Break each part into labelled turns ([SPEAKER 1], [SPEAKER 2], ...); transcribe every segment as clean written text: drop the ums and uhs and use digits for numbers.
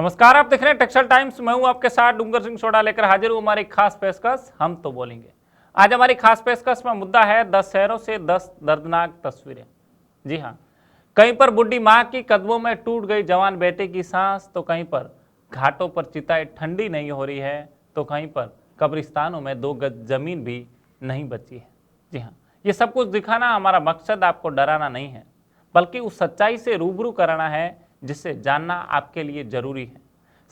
[SPEAKER 1] नमस्कार, आप देख रहे हैं टेक्सटाइल टाइम्स। मैं हूं आपके साथ डूंगर सिंह सोडा लेकर हाजिर हूं हमारी खास पेशकश हम तो बोलेंगे। आज हमारी खास पेशकश में मुद्दा है 10 शहरों से 10 दर्दनाक तस्वीरें। जी हां, कहीं पर बुढ़ी मां की कदमों में टूट गई जवान बेटे की सांस, तो कहीं पर घाटों पर चिताएं ठंडी नहीं हो रही है, तो कहीं पर कब्रिस्तानों में 2 गज जमीन भी नहीं बची है। जी हाँ, ये सब कुछ दिखाना हमारा मकसद आपको डराना नहीं है, बल्कि उस सच्चाई से रूबरू कराना है जिसे जानना आपके लिए जरूरी है।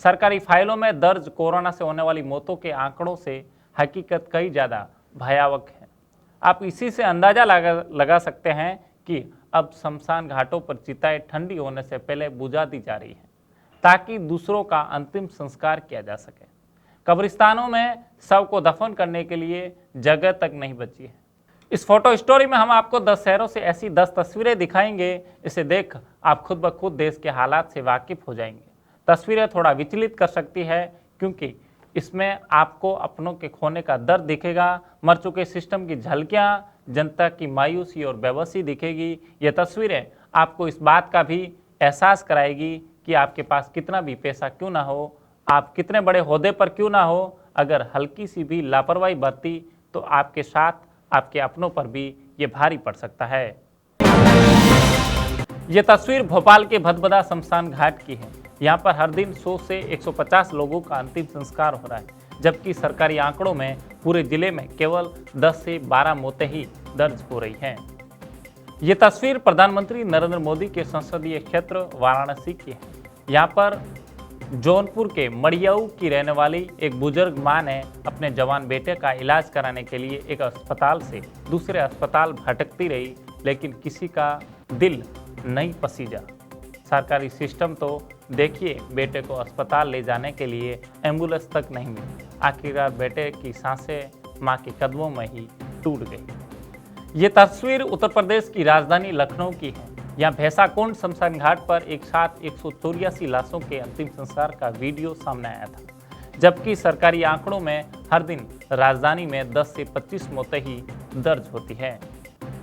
[SPEAKER 1] सरकारी फाइलों में दर्ज कोरोना से होने वाली मौतों के आंकड़ों से हकीकत कई ज़्यादा भयावह है। आप इसी से अंदाजा लगा सकते हैं कि अब शमशान घाटों पर चिताएं ठंडी होने से पहले बुझा दी जा रही हैं, ताकि दूसरों का अंतिम संस्कार किया जा सके। कब्रिस्तानों में शव को दफन करने के लिए जगह तक नहीं बची है। इस फोटो स्टोरी में हम आपको 10 शहरों से ऐसी 10 तस्वीरें दिखाएंगे। इसे देख आप खुद ब खुद देश के हालात से वाकिफ हो जाएंगे। तस्वीरें थोड़ा विचलित कर सकती है, क्योंकि इसमें आपको अपनों के खोने का दर्द दिखेगा, मर चुके सिस्टम की झलकियां, जनता की मायूसी और बेबसी दिखेगी। ये तस्वीरें आपको इस बात का भी एहसास कराएगी कि आपके पास कितना भी पैसा क्यों ना हो, आप कितने बड़े ओहदे पर क्यों ना हो, अगर हल्की सी भी लापरवाही बरती तो आपके साथ आपके अपनों पर भी ये भारी पड़ सकता है। ये तस्वीर भोपाल के भदभदा शमशान घाट की है। यहाँ पर हर दिन 100 से 150 लोगों का अंतिम संस्कार हो रहा है, जबकि सरकारी आंकड़ों में पूरे जिले में केवल 10 से 12 मौतें ही दर्ज हो रही हैं। ये तस्वीर प्रधानमंत्री नरेंद्र मोदी के संसदीय क्षेत्र वाराणसी की है। यहाँ पर जौनपुर के मड़ियाऊ की रहने वाली एक बुजुर्ग मां ने अपने जवान बेटे का इलाज कराने के लिए एक अस्पताल से दूसरे अस्पताल भटकती रही, लेकिन किसी का दिल नहीं पसीजा। सरकारी सिस्टम तो देखिए, बेटे को अस्पताल ले जाने के लिए एम्बुलेंस तक नहीं मिली। आखिरकार बेटे की सांसें मां के कदमों में ही टूट गई। ये तस्वीर उत्तर प्रदेश की राजधानी लखनऊ की है। यहाँ भैंसाकुंड शमशान घाट पर एक साथ 184 लाशों के अंतिम संस्कार का वीडियो सामने आया था, जबकि सरकारी आंकड़ों में हर दिन राजधानी में 10 से 25 मौतें ही दर्ज होती है।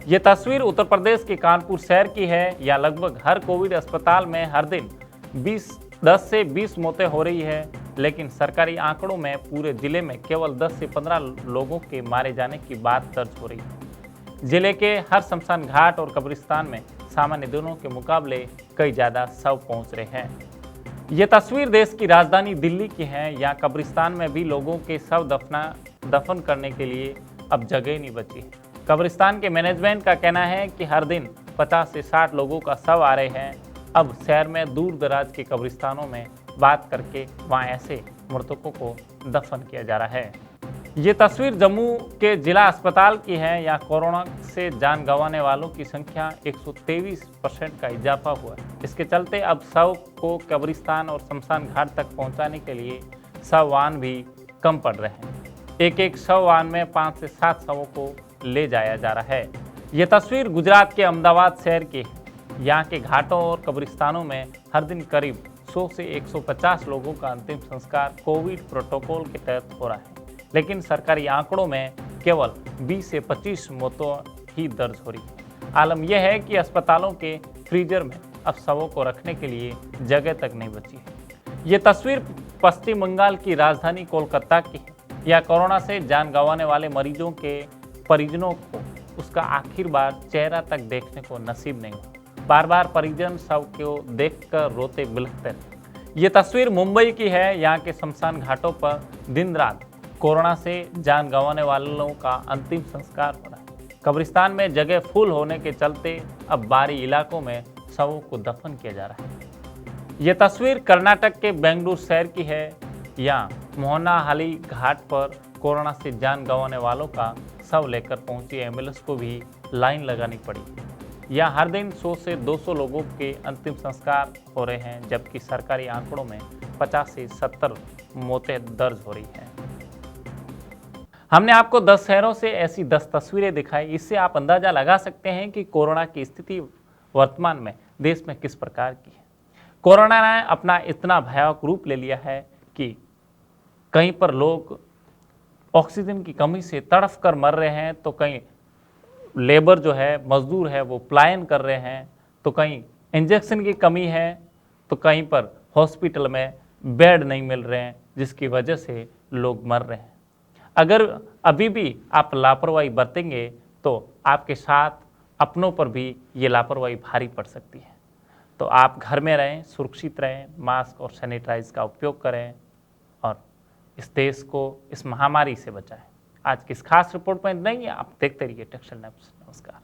[SPEAKER 1] ये तस्वीर उत्तर प्रदेश के कानपुर शहर की है। यहाँ लगभग हर कोविड अस्पताल में हर दिन 10 से 20 मौतें हो रही है, लेकिन सरकारी आंकड़ों में पूरे जिले में केवल 10 से 15 लोगों के मारे जाने की बात दर्ज हो रही है। जिले के हर शमशान घाट और कब्रिस्तान में सामान्य दिनों के मुकाबले कई ज़्यादा शव पहुंच रहे हैं। ये तस्वीर देश की राजधानी दिल्ली की है। यहाँ कब्रिस्तान में भी लोगों के शव दफन करने के लिए अब जगह नहीं बची है। कब्रिस्तान के मैनेजमेंट का कहना है कि हर दिन 50 से 60 लोगों का शव आ रहे हैं। अब शहर में दूर दराज के कब्रिस्तानों में बात करके वहाँ ऐसे मृतकों को दफन किया जा रहा है। ये तस्वीर जम्मू के जिला अस्पताल की है। यहाँ कोरोना से जान गंवाने वालों की संख्या 123% का इजाफा हुआ है। इसके चलते अब शव को कब्रिस्तान और शमशान घाट तक पहुंचाने के लिए शव वाहन भी कम पड़ रहे हैं। एक शव वाहन में 5 से 7 शवों को ले जाया जा रहा है। ये तस्वीर गुजरात के अहमदाबाद शहर की है। यहाँ के घाटों और कब्रिस्तानों में हर दिन करीब 100 से 150 लोगों का अंतिम संस्कार कोविड प्रोटोकॉल के तहत हो रहा है, लेकिन सरकारी आंकड़ों में केवल 20 से 25 मौतें ही दर्ज हो रही है। आलम यह है कि अस्पतालों के फ्रीजर में अब शवों को रखने के लिए जगह तक नहीं बची है। ये तस्वीर पश्चिम बंगाल की राजधानी कोलकाता की है। यह कोरोना से जान गंवाने वाले मरीजों के परिजनों को उसका आखिर बार चेहरा तक देखने को नसीब नहीं हुआ। बार बार परिजन शव को देखकर रोते बिलखते रहे। ये तस्वीर मुंबई की है। यहाँ के शमशान घाटों पर दिन रात कोरोना से जान गंवाने वालों का अंतिम संस्कार हो रहा है। कब्रिस्तान में जगह फुल होने के चलते अब बाहरी इलाकों में शवों को दफन किया जा रहा है। यह तस्वीर कर्नाटक के बेंगलुरु शहर की है। यहाँ मोहनाहाली घाट पर कोरोना से जान गंवाने वालों का शव लेकर पहुंची एम्बुलेंस को भी लाइन लगानी पड़ी। यहाँ हर दिन 100 से 200 लोगों के अंतिम संस्कार हो रहे हैं, जबकि सरकारी आंकड़ों में 50 से 70 मौतें दर्ज हो रही हैं। हमने आपको 10 शहरों से ऐसी 10 तस्वीरें दिखाई। इससे आप अंदाजा लगा सकते हैं कि कोरोना की स्थिति वर्तमान में देश में किस प्रकार की है। कोरोना ने अपना इतना भयावह रूप ले लिया है कि कहीं पर लोग ऑक्सीजन की कमी से तड़फ कर मर रहे हैं, तो कहीं लेबर जो है, मजदूर है, वो पलायन कर रहे हैं, तो कहीं इंजेक्शन की कमी है, तो कहीं पर हॉस्पिटल में बेड नहीं मिल रहे हैं, जिसकी वजह से लोग मर रहे हैं। अगर अभी भी आप लापरवाही बरतेंगे तो आपके साथ अपनों पर भी ये लापरवाही भारी पड़ सकती है। तो आप घर में रहें, सुरक्षित रहें, मास्क और सैनिटाइज का उपयोग करें और इस देश को इस महामारी से बचाएं। आज की इस खास रिपोर्ट में नहीं है, आप देखते रहिए टेक्सटाइल न्यूज़। नमस्कार।